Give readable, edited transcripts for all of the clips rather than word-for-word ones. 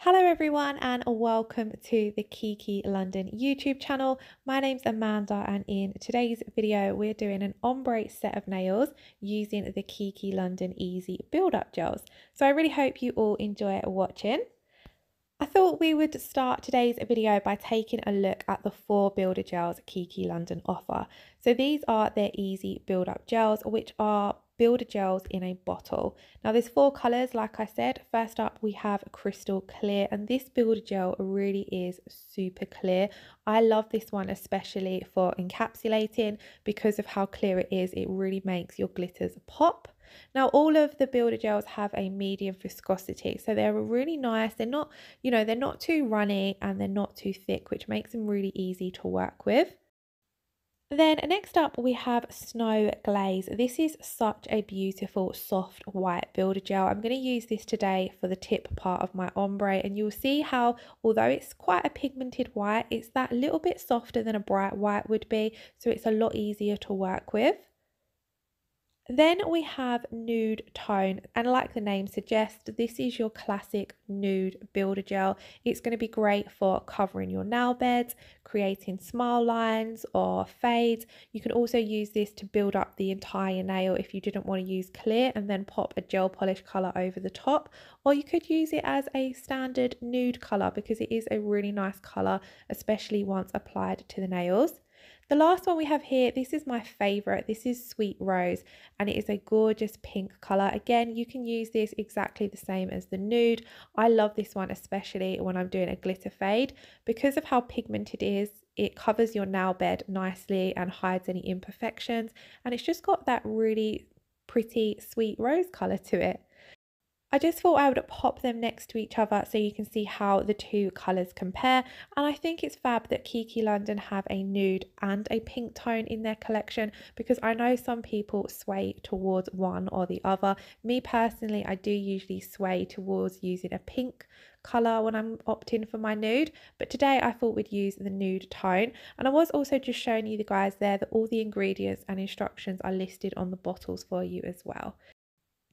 Hello everyone and welcome to the Kiki London YouTube channel. My name's Amanda and in today's video we're doing an ombre set of nails using the Kiki London Easy Build-Up Gels. So I really hope you all enjoy watching. I thought we would start today's video by taking a look at the 4 builder gels Kiki London offer. So these are their Easy Build-Up Gels, which are builder gels in a bottle. Now there's 4 colours, like I said. First up we have crystal clear, and this builder gel really is super clear. I love this one especially for encapsulating because of how clear it is. It really makes your glitters pop. Now all of the builder gels have a medium viscosity, so they're really nice. They're not, they're not too runny and they're not too thick, which makes them really easy to work with. Then next up we have Snow Glaze. This is such a beautiful soft white builder gel. I'm going to use this today for the tip part of my ombre, and you'll see how although it's quite a pigmented white, it's that little bit softer than a bright white would be, so it's a lot easier to work with. Then we have Nude Tone, and like the name suggests, this is your classic nude builder gel. It's going to be great for covering your nail beds, creating smile lines or fades. You can also use this to build up the entire nail if you didn't want to use clear and then pop a gel polish colour over the top, or you could use it as a standard nude colour because it is a really nice colour, especially once applied to the nails. The last one we have here, this is my favourite. This is Sweet Rose, and it is a gorgeous pink colour. Again, you can use this exactly the same as the nude. I love this one especially when I'm doing a glitter fade. Because of how pigmented it is, it covers your nail bed nicely and hides any imperfections, and it's just got that really pretty sweet rose colour to it. I just thought I would pop them next to each other so you can see how the two colours compare, and I think it's fab that Kiki London have a nude and a pink tone in their collection, because I know some people sway towards one or the other. Me personally, I do usually sway towards using a pink colour when I'm opting for my nude, but today I thought we'd use the nude tone. And I was also just showing you the guys there that all the ingredients and instructions are listed on the bottles for you as well.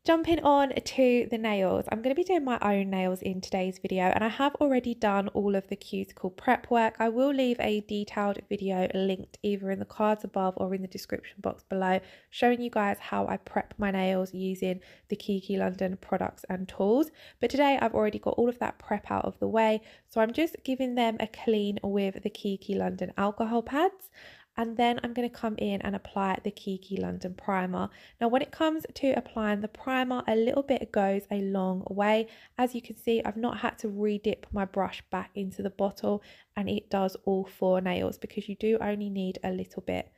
Jumping on to the nails, I'm going to be doing my own nails in today's video, and I have already done all of the cuticle prep work. I will leave a detailed video linked either in the cards above or in the description box below, showing you guys how I prep my nails using the Kiki London products and tools. But today I've already got all of that prep out of the way, so I'm just giving them a clean with the Kiki London alcohol pads. And then I'm going to come in and apply the Kiki London primer. Now when it comes to applying the primer, a little bit goes a long way. As you can see, I've not had to re-dip my brush back into the bottle, and it does all 4 nails because you do only need a little bit.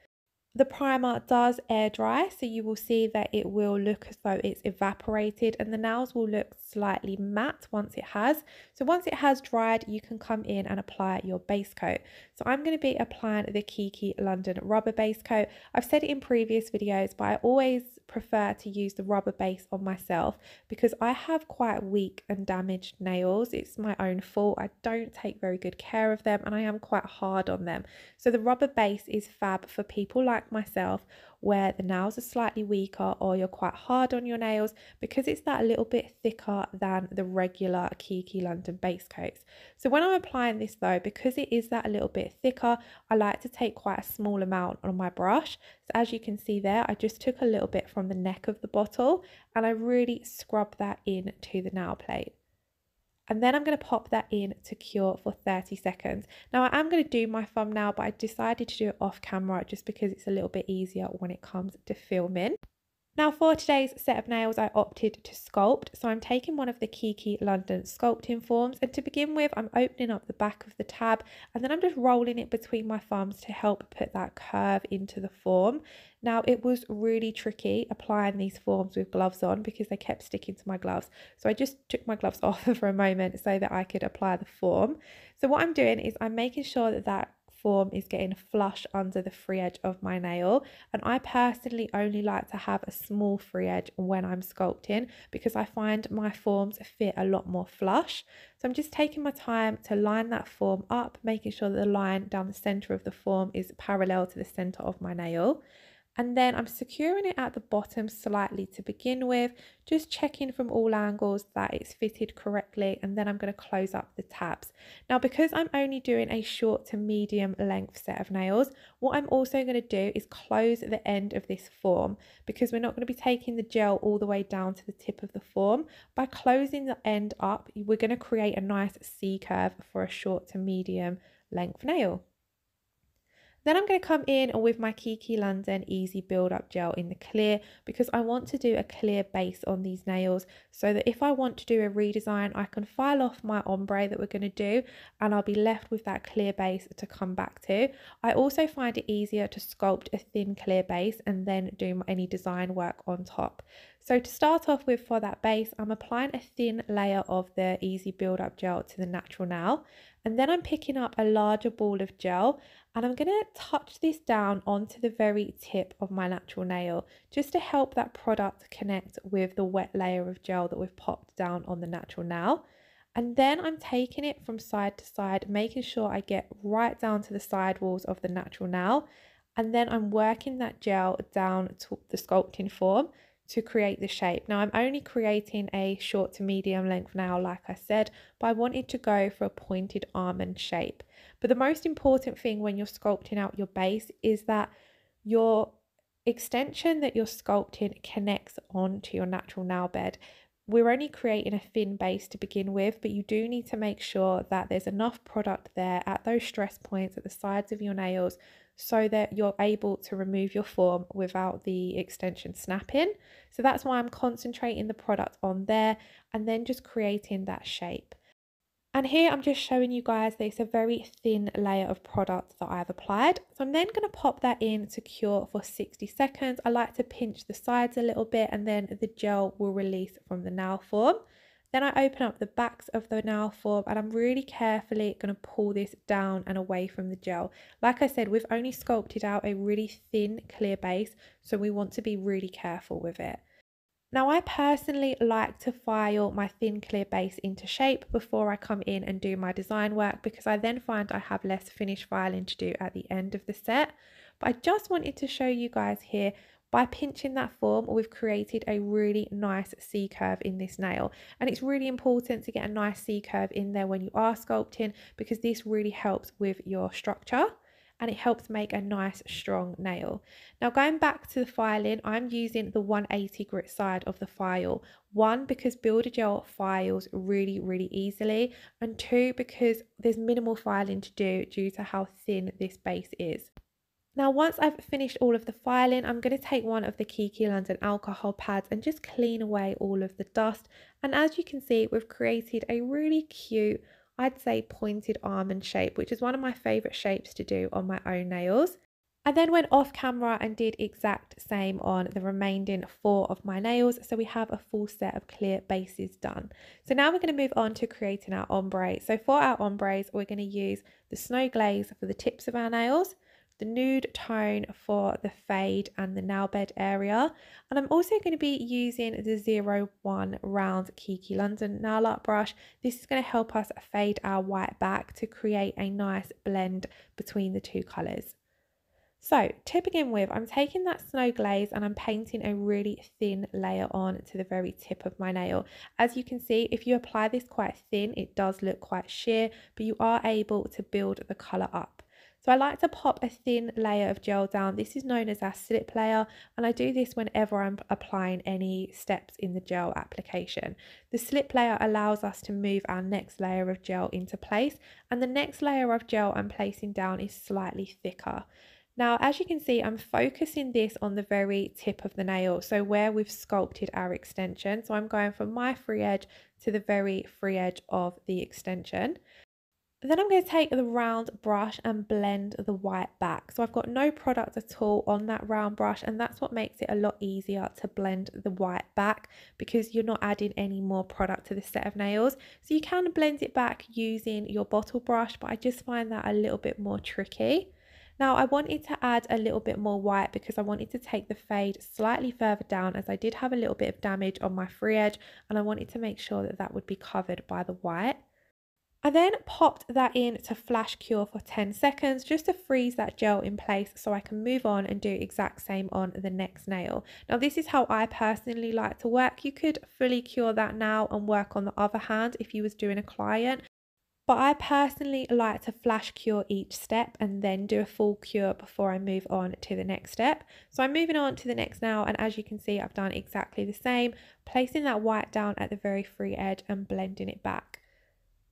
The primer does air dry, so you will see that it will look as though it's evaporated, and the nails will look slightly matte once it has. So once it has dried, you can come in and apply your base coat. So I'm going to be applying the Kiki London rubber base coat. I've said it in previous videos, but I always prefer to use the rubber base on myself because I have quite weak and damaged nails. It's my own fault. I don't take very good care of them, and I am quite hard on them. So the rubber base is fab for people like myself where the nails are slightly weaker or you're quite hard on your nails, because it's that little bit thicker than the regular Kiki London base coats. So when I'm applying this though, because it is that a little bit thicker, I like to take quite a small amount on my brush. So as you can see there, I just took a little bit from the neck of the bottle and I really scrub that into the nail plate. And then I'm going to pop that in to cure for 30 seconds. Now I am going to do my thumbnail, but I decided to do it off camera just because it's a little bit easier when it comes to filming. Now for today's set of nails, I opted to sculpt. So I'm taking one of the Kiki London sculpting forms, and to begin with, I'm opening up the back of the tab and then I'm just rolling it between my thumbs to help put that curve into the form. Now it was really tricky applying these forms with gloves on because they kept sticking to my gloves. So I just took my gloves off for a moment so that I could apply the form. So what I'm doing is I'm making sure that that form is getting flush under the free edge of my nail, and I personally only like to have a small free edge when I'm sculpting because I find my forms fit a lot more flush. So I'm just taking my time to line that form up, making sure that the line down the center of the form is parallel to the center of my nail. And then I'm securing it at the bottom slightly to begin with, just checking from all angles that it's fitted correctly, and then I'm going to close up the tabs. Now, because I'm only doing a short to medium length set of nails, what I'm also going to do is close the end of this form, because we're not going to be taking the gel all the way down to the tip of the form. By closing the end up, we're going to create a nice C curve for a short to medium length nail. Then I'm going to come in with my Kiki London Easy Build Up Gel in the clear, because I want to do a clear base on these nails so that if I want to do a redesign, I can file off my ombre that we're going to do and I'll be left with that clear base to come back to. I also find it easier to sculpt a thin clear base and then do any design work on top. So to start off with, for that base, I'm applying a thin layer of the Easy Build Up Gel to the natural nail, and then I'm picking up a larger ball of gel and I'm going to touch this down onto the very tip of my natural nail, just to help that product connect with the wet layer of gel that we've popped down on the natural nail. And then I'm taking it from side to side, making sure I get right down to the side walls of the natural nail. And then I'm working that gel down to the sculpting form to create the shape. Now, I'm only creating a short to medium length nail, like I said, but I wanted to go for a pointed almond shape. But the most important thing when you're sculpting out your base is that your extension that you're sculpting connects onto your natural nail bed. We're only creating a thin base to begin with, but you do need to make sure that there's enough product there at those stress points at the sides of your nails so that you're able to remove your form without the extension snapping. So that's why I'm concentrating the product on there and then just creating that shape. And here I'm just showing you guys that it's a very thin layer of product that I've applied. So I'm then going to pop that in to cure for 60 seconds. I like to pinch the sides a little bit and then the gel will release from the nail form. Then I open up the backs of the nail form and I'm really carefully going to pull this down and away from the gel. Like I said, we've only sculpted out a really thin clear base, so we want to be really careful with it. Now, I personally like to file my thin clear base into shape before I come in and do my design work, because I then find I have less finish filing to do at the end of the set. But I just wanted to show you guys here, by pinching that form, we've created a really nice C curve in this nail. And it's really important to get a nice C curve in there when you are sculpting, because this really helps with your structure and it helps make a nice strong nail. Now, going back to the filing, I'm using the 180 grit side of the file. One, because Builder Gel files really easily, and two, because there's minimal filing to do due to how thin this base is. Now, once I've finished all of the filing, I'm going to take one of the Kiki London alcohol pads and just clean away all of the dust. And as you can see, we've created a really cute, I'd say, pointed almond shape, which is one of my favourite shapes to do on my own nails. I then went off camera and did exact same on the remaining 4 of my nails, so we have a full set of clear bases done. So now we're going to move on to creating our ombre. So for our ombres, we're going to use the Snow Glaze for the tips of our nails, the Nude Tone for the fade and the nail bed area, and I'm also going to be using the 01 round Kiki London nail art brush. This is going to help us fade our white back to create a nice blend between the two colours. So to begin with, I'm taking that Snow Glaze and I'm painting a really thin layer on to the very tip of my nail. As you can see, if you apply this quite thin, it does look quite sheer, but you are able to build the colour up. So I like to pop a thin layer of gel down. This is known as our slip layer, and I do this whenever I'm applying any steps in the gel application. The slip layer allows us to move our next layer of gel into place, and the next layer of gel I'm placing down is slightly thicker. Now, as you can see, I'm focusing this on the very tip of the nail, so where we've sculpted our extension. So I'm going from my free edge to the very free edge of the extension. Then I'm going to take the round brush and blend the white back. So I've got no product at all on that round brush, and that's what makes it a lot easier to blend the white back, because you're not adding any more product to the set of nails. So you can blend it back using your bottle brush, but I just find that a little bit more tricky. Now, I wanted to add a little bit more white because I wanted to take the fade slightly further down, as I did have a little bit of damage on my free edge and I wanted to make sure that that would be covered by the white. I then popped that in to flash cure for 10 seconds just to freeze that gel in place so I can move on and do exact same on the next nail. Now this is how I personally like to work. You could fully cure that now and work on the other hand if you was doing a client. But I personally like to flash cure each step and then do a full cure before I move on to the next step. So I'm moving on to the next nail, and as you can see, I've done exactly the same, placing that white down at the very free edge and blending it back.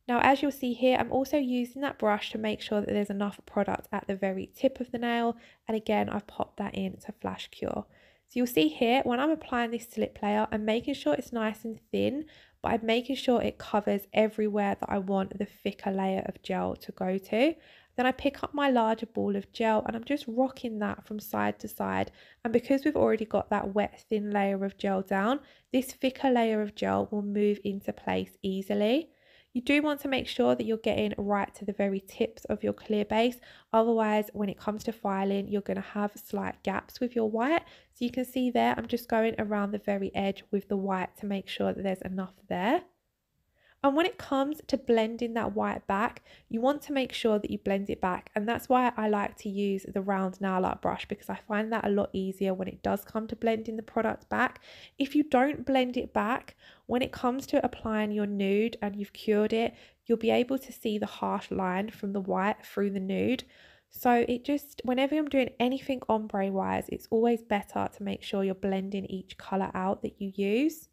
Now, as you'll see here, I'm also using that brush to make sure that there's enough product at the very tip of the nail. And again, I've popped that in to flash cure. So you'll see here, when I'm applying this slip layer, I'm making sure it's nice and thin, but I'm making sure it covers everywhere that I want the thicker layer of gel to go to. Then I pick up my larger ball of gel and I'm just rocking that from side to side. And because we've already got that wet, thin layer of gel down, this thicker layer of gel will move into place easily. You do want to make sure that you're getting right to the very tips of your clear base. Otherwise, when it comes to filing, you're going to have slight gaps with your white. So you can see there, I'm just going around the very edge with the white to make sure that there's enough there. And when it comes to blending that white back, you want to make sure that you blend it back. And that's why I like to use the round nail art brush, because I find that a lot easier when it does come to blending the product back. If you don't blend it back, when it comes to applying your nude and you've cured it, you'll be able to see the harsh line from the white through the nude. So it just, whenever I'm doing anything ombre wise, it's always better to make sure you're blending each colour out that you use.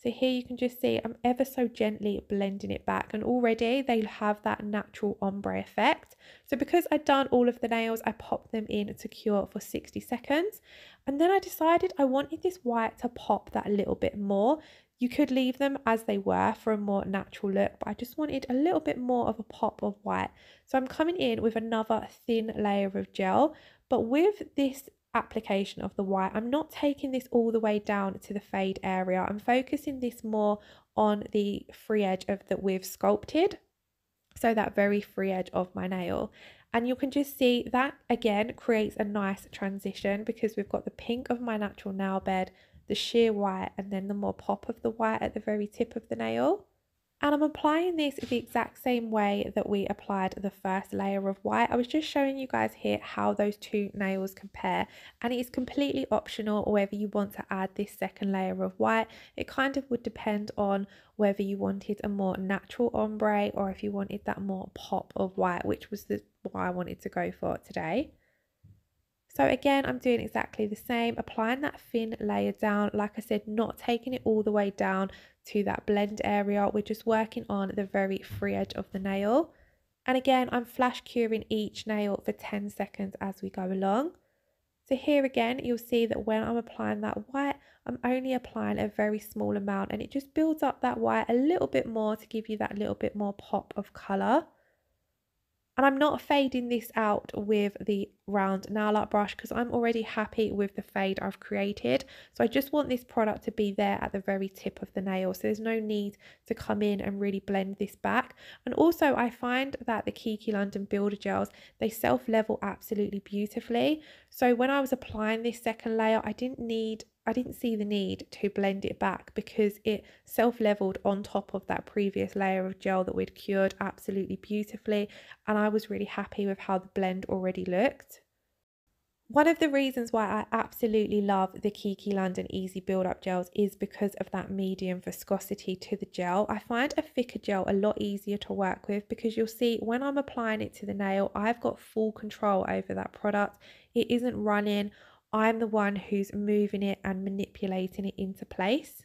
So here you can just see I'm ever so gently blending it back, and already they have that natural ombre effect. So because I'd done all of the nails, I popped them in to cure for 60 seconds. And then I decided I wanted this white to pop that little bit more. You could leave them as they were for a more natural look, but I just wanted a little bit more of a pop of white. So I'm coming in with another thin layer of gel, but with this application of the white, I'm not taking this all the way down to the fade area. I'm focusing this more on the free edge of that we've sculpted, so that very free edge of my nail. And you can just see that again creates a nice transition because we've got the pink of my natural nail bed, the sheer white, and then the more pop of the white at the very tip of the nail. And I'm applying this the exact same way that we applied the first layer of white. I was just showing you guys here how those two nails compare, and it is completely optional whether you want to add this second layer of white. It kind of would depend on whether you wanted a more natural ombre or if you wanted that more pop of white, which was what I wanted to go for today. So again, I'm doing exactly the same, applying that thin layer down, like I said, not taking it all the way down to that blend area. We're just working on the very free edge of the nail. And again, I'm flash curing each nail for 10 seconds as we go along. So here again, you'll see that when I'm applying that white, I'm only applying a very small amount, and it just builds up that white a little bit more to give you that little bit more pop of colour. And I'm not fading this out with the round nail art brush because I'm already happy with the fade I've created. So I just want this product to be there at the very tip of the nail. So there's no need to come in and really blend this back. And also I find that the Kiki London Builder Gels, they self-level absolutely beautifully. So when I was applying this second layer, I didn't see the need to blend it back because it self-leveled on top of that previous layer of gel that we'd cured absolutely beautifully, and I was really happy with how the blend already looked. One of the reasons why I absolutely love the Kiki London Easy Build Up Gels is because of that medium viscosity to the gel. I find a thicker gel a lot easier to work with because you'll see when I'm applying it to the nail, I've got full control over that product. It isn't running. I'm the one who's moving it and manipulating it into place.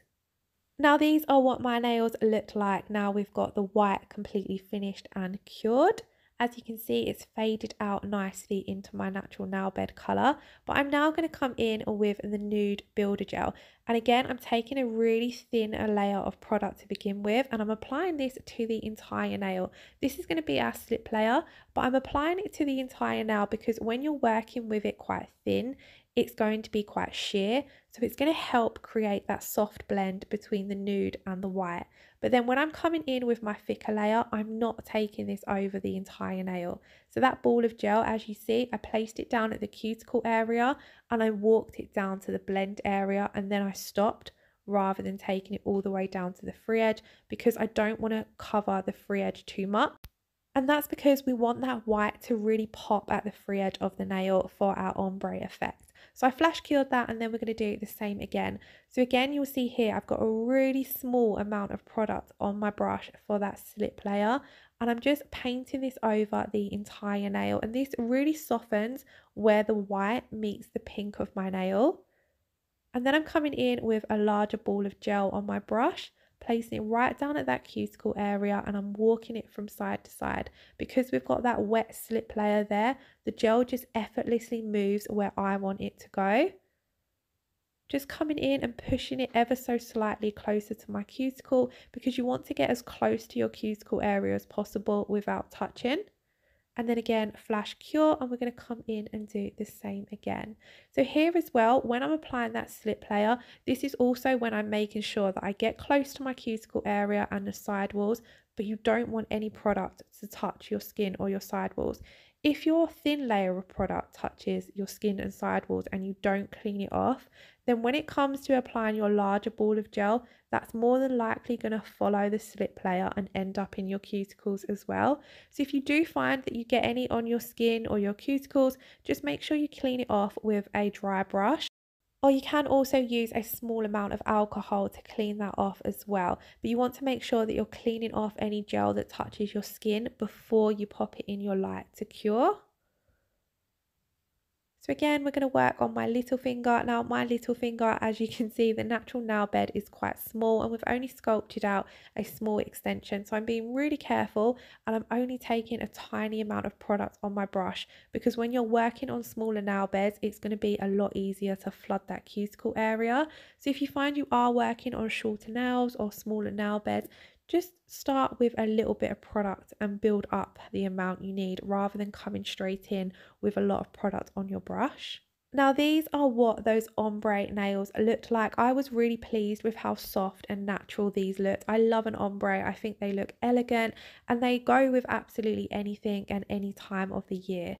Now these are what my nails look like now we've got the white completely finished and cured. As you can see, it's faded out nicely into my natural nail bed colour. But I'm now going to come in with the Nude Builder Gel. And again, I'm taking a really thin layer of product to begin with, and I'm applying this to the entire nail. This is going to be our slip layer, but I'm applying it to the entire nail because when you're working with it quite thin, it's going to be quite sheer. So it's going to help create that soft blend between the nude and the white. But then when I'm coming in with my thicker layer, I'm not taking this over the entire nail. So that ball of gel, as you see, I placed it down at the cuticle area and I walked it down to the blend area, and then I stopped rather than taking it all the way down to the free edge, because I don't want to cover the free edge too much. And that's because we want that white to really pop at the free edge of the nail for our ombre effect. So I flash cured that, and then we're going to do the same again. So again, you'll see here I've got a really small amount of product on my brush for that slip layer, and I'm just painting this over the entire nail, and this really softens where the white meets the pink of my nail. And then I'm coming in with a larger ball of gel on my brush, placing it right down at that cuticle area, and I'm walking it from side to side. Because we've got that wet slip layer there, the gel just effortlessly moves where I want it to go. Just coming in and pushing it ever so slightly closer to my cuticle, because you want to get as close to your cuticle area as possible without touching. And then again, flash cure, and we're going to come in and do the same again. So here as well, when I'm applying that slip layer, this is also when I'm making sure that I get close to my cuticle area and the sidewalls, but you don't want any product to touch your skin or your sidewalls. If your thin layer of product touches your skin and sidewalls and you don't clean it off, then when it comes to applying your larger ball of gel, that's more than likely going to follow the slip layer and end up in your cuticles as well. So if you do find that you get any on your skin or your cuticles, just make sure you clean it off with a dry brush. Or you can also use a small amount of alcohol to clean that off as well. But you want to make sure that you're cleaning off any gel that touches your skin before you pop it in your light to cure. So again, we're going to work on my little finger. Now my little finger, as you can see, the natural nail bed is quite small, and we've only sculpted out a small extension. So I'm being really careful, and I'm only taking a tiny amount of product on my brush, because when you're working on smaller nail beds, it's going to be a lot easier to flood that cuticle area. So if you find you are working on shorter nails or smaller nail beds, just start with a little bit of product and build up the amount you need, rather than coming straight in with a lot of product on your brush. Now these are what those ombre nails looked like. I was really pleased with how soft and natural these looked. I love an ombre. I think they look elegant, and they go with absolutely anything and any time of the year.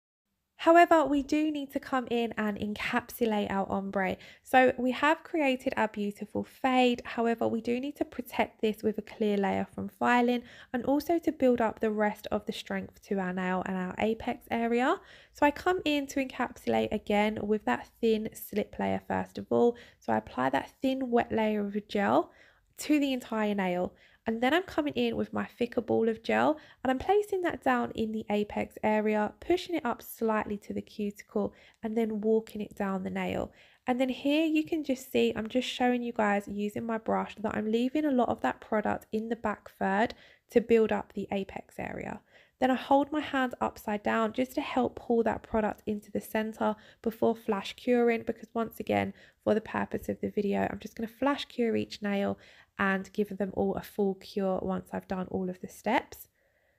However, we do need to come in and encapsulate our ombre. So we have created our beautiful fade. However, we do need to protect this with a clear layer from filing, and also to build up the rest of the strength to our nail and our apex area. So I come in to encapsulate again with that thin slip layer first of all. So I apply that thin wet layer of gel to the entire nail. And then I'm coming in with my thicker ball of gel, and I'm placing that down in the apex area, pushing it up slightly to the cuticle, and then walking it down the nail. And then here you can just see, I'm just showing you guys using my brush that I'm leaving a lot of that product in the back third to build up the apex area. Then I hold my hand upside down just to help pull that product into the center before flash curing, because once again, for the purpose of the video, I'm just going to flash cure each nail and give them all a full cure once I've done all of the steps.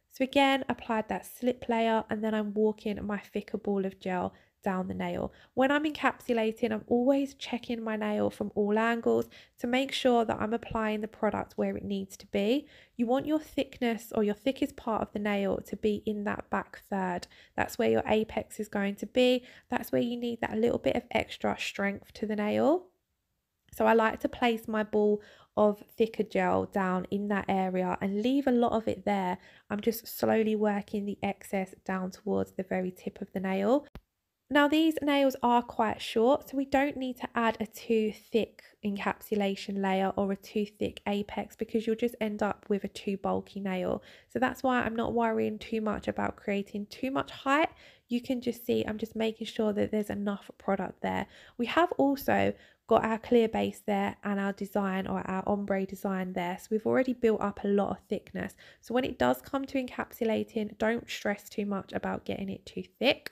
So again, applied that slip layer, and then I'm walking my thicker ball of gel down the nail. When I'm encapsulating, I'm always checking my nail from all angles to make sure that I'm applying the product where it needs to be. You want your thickness, or your thickest part of the nail, to be in that back third. That's where your apex is going to be. That's where you need that little bit of extra strength to the nail. So I like to place my ball of thicker gel down in that area and leave a lot of it there. I'm just slowly working the excess down towards the very tip of the nail. Now these nails are quite short, so we don't need to add a too thick encapsulation layer or a too thick apex, because you'll just end up with a too bulky nail. So that's why I'm not worrying too much about creating too much height. You can just see I'm just making sure that there's enough product there. We have also got our clear base there and our design, or our ombre design there. So we've already built up a lot of thickness. So when it does come to encapsulating, don't stress too much about getting it too thick.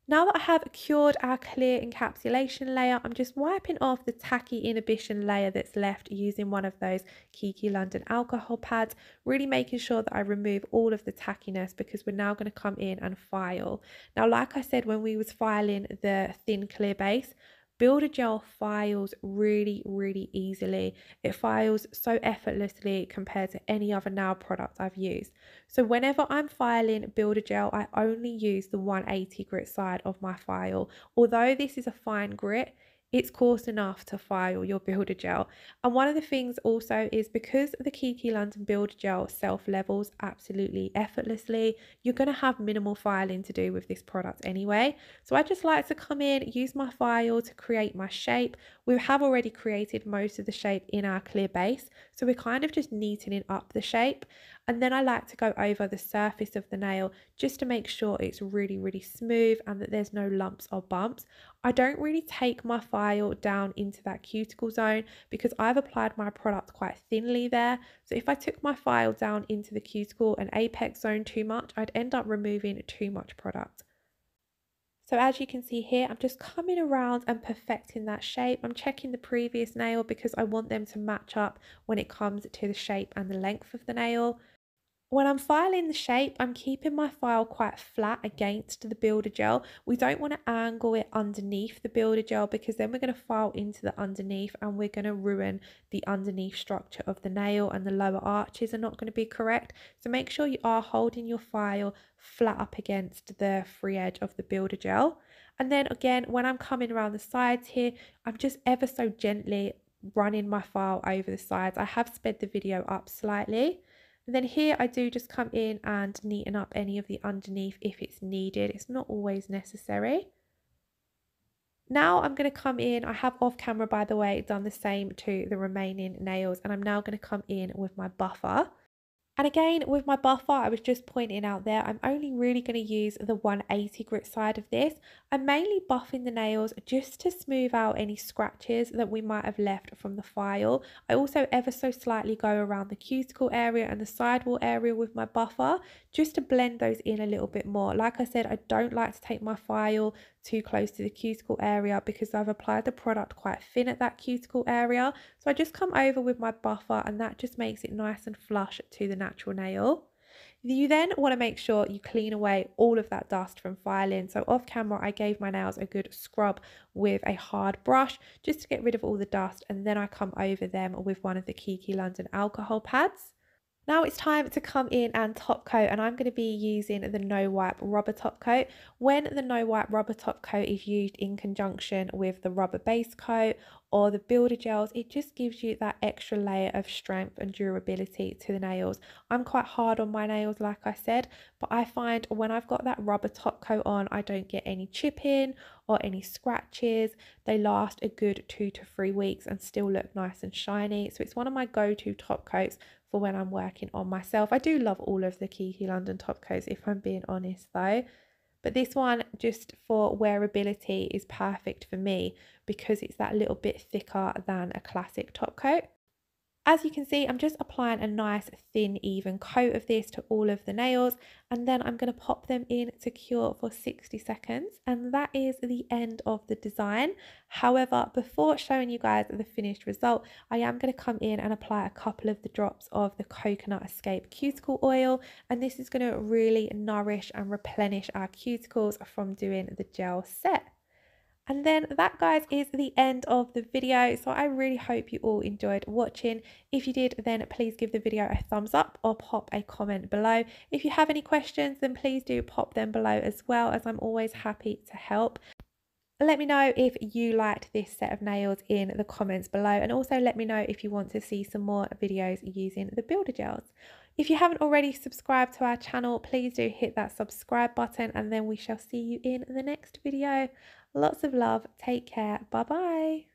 Now that I have cured our clear encapsulation layer, I'm just wiping off the tacky inhibition layer that's left using one of those Kiki London alcohol pads, really making sure that I remove all of the tackiness, because we're now going to come in and file. Now, like I said, when we was filing the thin clear base, Builder Gel files really, really easily. It files so effortlessly compared to any other nail product I've used. So whenever I'm filing Builder Gel, I only use the 180 grit side of my file. Although this is a fine grit, it's coarse enough to file your builder gel. And one of the things also is because the Kiki London Builder Gel self-levels absolutely effortlessly, you're going to have minimal filing to do with this product anyway. So I just like to come in, use my file to create my shape. We have already created most of the shape in our clear base, so we're kind of just neatening up the shape. And then I like to go over the surface of the nail just to make sure it's really, really smooth and that there's no lumps or bumps. I don't really take my file down into that cuticle zone because I've applied my product quite thinly there. So if I took my file down into the cuticle and apex zone too much, I'd end up removing too much product. So as you can see here, I'm just coming around and perfecting that shape. I'm checking the previous nail because I want them to match up when it comes to the shape and the length of the nail. When I'm filing the shape, I'm keeping my file quite flat against the builder gel. We don't want to angle it underneath the builder gel because then we're going to file into the underneath and we're going to ruin the underneath structure of the nail, and the lower arches are not going to be correct. So make sure you are holding your file flat up against the free edge of the builder gel. And then again, when I'm coming around the sides here, I'm just ever so gently running my file over the sides. I have sped the video up slightly. And then here I do just come in and neaten up any of the underneath if it's needed. It's not always necessary. Now I'm going to come in, I have off camera by the way done the same to the remaining nails, and I'm now going to come in with my buffer. And again, with my buffer, I was just pointing out there, I'm only really going to use the 180 grit side of this. I'm mainly buffing the nails just to smooth out any scratches that we might have left from the file. I also ever so slightly go around the cuticle area and the sidewall area with my buffer, just to blend those in a little bit more. Like I said, I don't like to take my file too close to the cuticle area because I've applied the product quite thin at that cuticle area. So I just come over with my buffer and that just makes it nice and flush to the natural nail. You then want to make sure you clean away all of that dust from filing. So off camera, I gave my nails a good scrub with a hard brush just to get rid of all the dust, and then I come over them with one of the Kiki London alcohol pads. Now it's time to come in and top coat, and I'm going to be using the No Wipe rubber top coat. When the No Wipe rubber top coat is used in conjunction with the rubber base coat or the builder gels, it just gives you that extra layer of strength and durability to the nails. I'm quite hard on my nails, like I said, but I find when I've got that rubber top coat on, I don't get any chipping or any scratches. They last a good 2 to 3 weeks and still look nice and shiny. So it's one of my go-to top coats for when I'm working on myself. I do love all of the Kiki London top coats if I'm being honest though. But this one, just for wearability, is perfect for me because it's that little bit thicker than a classic top coat. As you can see, I'm just applying a nice thin even coat of this to all of the nails, and then I'm going to pop them in to cure for 60 seconds, and that is the end of the design. However, before showing you guys the finished result, I am going to come in and apply a couple of the drops of the Coconut Escape cuticle oil, and this is going to really nourish and replenish our cuticles from doing the gel set. And then that, guys, is the end of the video. So I really hope you all enjoyed watching. If you did, then please give the video a thumbs up or pop a comment below. If you have any questions, then please do pop them below as well, as I'm always happy to help. Let me know if you liked this set of nails in the comments below, and also let me know if you want to see some more videos using the builder gels. If you haven't already subscribed to our channel, please do hit that subscribe button, and then we shall see you in the next video. Lots of love. Take care. Bye bye.